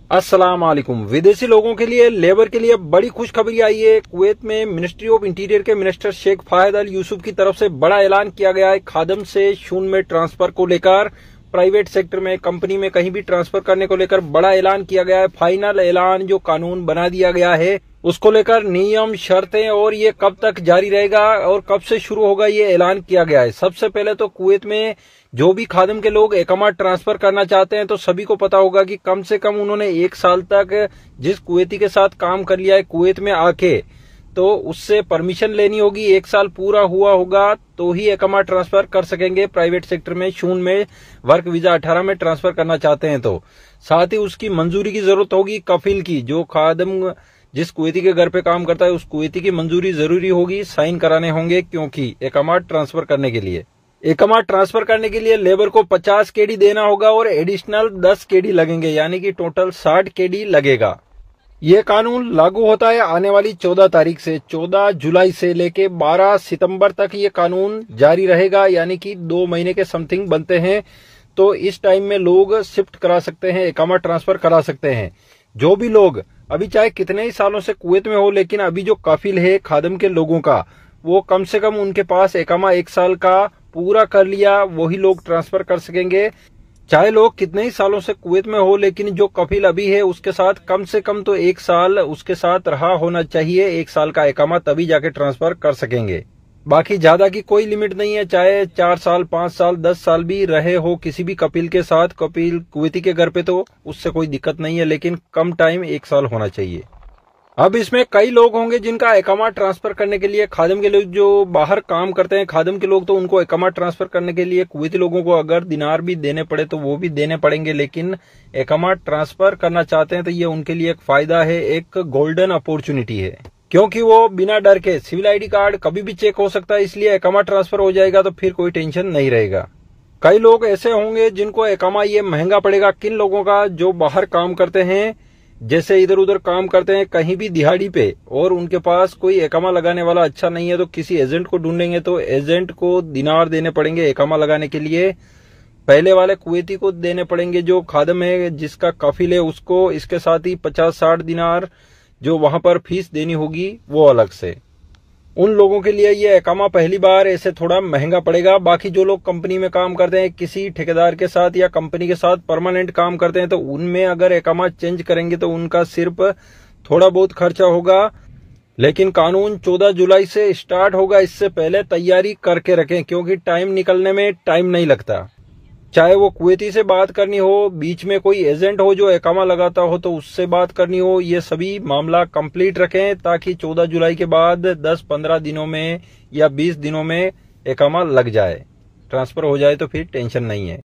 अस्सलाम वालेकुम। विदेशी लोगों के लिए लेबर के लिए बड़ी खुशखबरी आई है। कुवैत में मिनिस्ट्री ऑफ इंटीरियर के मिनिस्टर शेख फायद अल यूसुफ की तरफ से बड़ा ऐलान किया गया है। खादम से शून में ट्रांसफर को लेकर प्राइवेट सेक्टर में, कंपनी में कहीं भी ट्रांसफर करने को लेकर बड़ा ऐलान किया गया है। फाइनल ऐलान जो कानून बना दिया गया है उसको लेकर नियम, शर्तें और ये कब तक जारी रहेगा और कब से शुरू होगा ये ऐलान किया गया है। सबसे पहले तो कुवैत में जो भी खादम के लोग इकामा ट्रांसफर करना चाहते हैं तो सभी को पता होगा कि कम से कम उन्होंने 1 साल तक जिस कुवैती के साथ काम कर लिया है कुवैत में आके, तो उससे परमिशन लेनी होगी। 1 साल पूरा हुआ होगा तो ही इकामा ट्रांसफर कर सकेंगे। प्राइवेट सेक्टर में शून में वर्क वीजा 18 में ट्रांसफर करना चाहते हैं तो साथ ही उसकी मंजूरी की जरूरत होगी। कफिल की, जो खादम जिस कुवैती के घर पे काम करता है उस कुवैती की मंजूरी जरूरी होगी, साइन कराने होंगे, क्योंकि इकामा ट्रांसफर करने के लिए लेबर को 50 केडी देना होगा और एडिशनल 10 केडी लगेंगे, यानी कि टोटल 60 केडी लगेगा। ये कानून लागू होता है आने वाली 14 तारीख से। 14 जुलाई से लेके 12 सितंबर तक ये कानून जारी रहेगा, यानी कि 2 महीने के समथिंग बनते हैं। तो इस टाइम में लोग शिफ्ट करा सकते हैं, इकामा ट्रांसफर करा सकते हैं। जो भी लोग अभी चाहे कितने ही सालों से कुवैत में हो, लेकिन अभी जो काफिल है खादम के लोगों का, वो कम से कम उनके पास इकामा 1 साल का पूरा कर लिया, वही लोग ट्रांसफर कर सकेंगे। चाहे लोग कितने ही सालों से कुवैत में हो, लेकिन जो कफिल अभी है उसके साथ कम से कम तो 1 साल उसके साथ रहा होना चाहिए। 1 साल का इकामा, तभी जाके ट्रांसफर कर सकेंगे। बाकी ज्यादा की कोई लिमिट नहीं है, चाहे 4 साल, 5 साल, 10 साल भी रहे हो किसी भी कपिल के साथ, कपिल कुवैती के घर पे, तो उससे कोई दिक्कत नहीं है, लेकिन कम टाइम 1 साल होना चाहिए। अब इसमें कई लोग होंगे जिनका इकामा ट्रांसफर करने के लिए, खादम के लोग जो बाहर काम करते हैं खादम के लोग, तो उनको इकामा ट्रांसफर करने के लिए कुवैती लोगों को अगर दिनार भी देने पड़े तो वो भी देने पड़ेंगे, लेकिन इकामा ट्रांसफर करना चाहते हैं तो ये उनके लिए एक फायदा है, एक गोल्डन अपॉर्चुनिटी है, क्योंकि वो बिना डर के, सिविल आईडी कार्ड कभी भी चेक हो सकता है, इसलिए इकामा ट्रांसफर हो जाएगा तो फिर कोई टेंशन नहीं रहेगा। कई लोग ऐसे होंगे जिनको इकामा ये महंगा पड़ेगा। किन लोगों का? जो बाहर काम करते हैं, जैसे इधर उधर काम करते हैं कहीं भी दिहाड़ी पे, और उनके पास कोई इकामा लगाने वाला अच्छा नहीं है, तो किसी एजेंट को ढूंढेंगे, तो एजेंट को दिनार देने पड़ेंगे इकामा लगाने के लिए। पहले वाले कुवैती को देने पड़ेंगे, जो खादम है जिसका कफिल है उसको। इसके साथ ही 50-60 दिनार जो वहां पर फीस देनी होगी वो अलग से। उन लोगों के लिए ये इकामा पहली बार ऐसे थोड़ा महंगा पड़ेगा। बाकी जो लोग कंपनी में काम करते हैं, किसी ठेकेदार के साथ या कंपनी के साथ परमानेंट काम करते हैं, तो उनमें अगर इकामा चेंज करेंगे तो उनका सिर्फ थोड़ा बहुत खर्चा होगा। लेकिन कानून 14 जुलाई से स्टार्ट होगा, इससे पहले तैयारी करके रखें, क्योंकि टाइम निकलने में टाइम नहीं लगता। चाहे वो कुवैती से बात करनी हो, बीच में कोई एजेंट हो जो इकामा लगाता हो तो उससे बात करनी हो, ये सभी मामला कंप्लीट रखें, ताकि 14 जुलाई के बाद 10-15 दिनों में या 20 दिनों में इकामा लग जाए, ट्रांसफर हो जाए, तो फिर टेंशन नहीं है।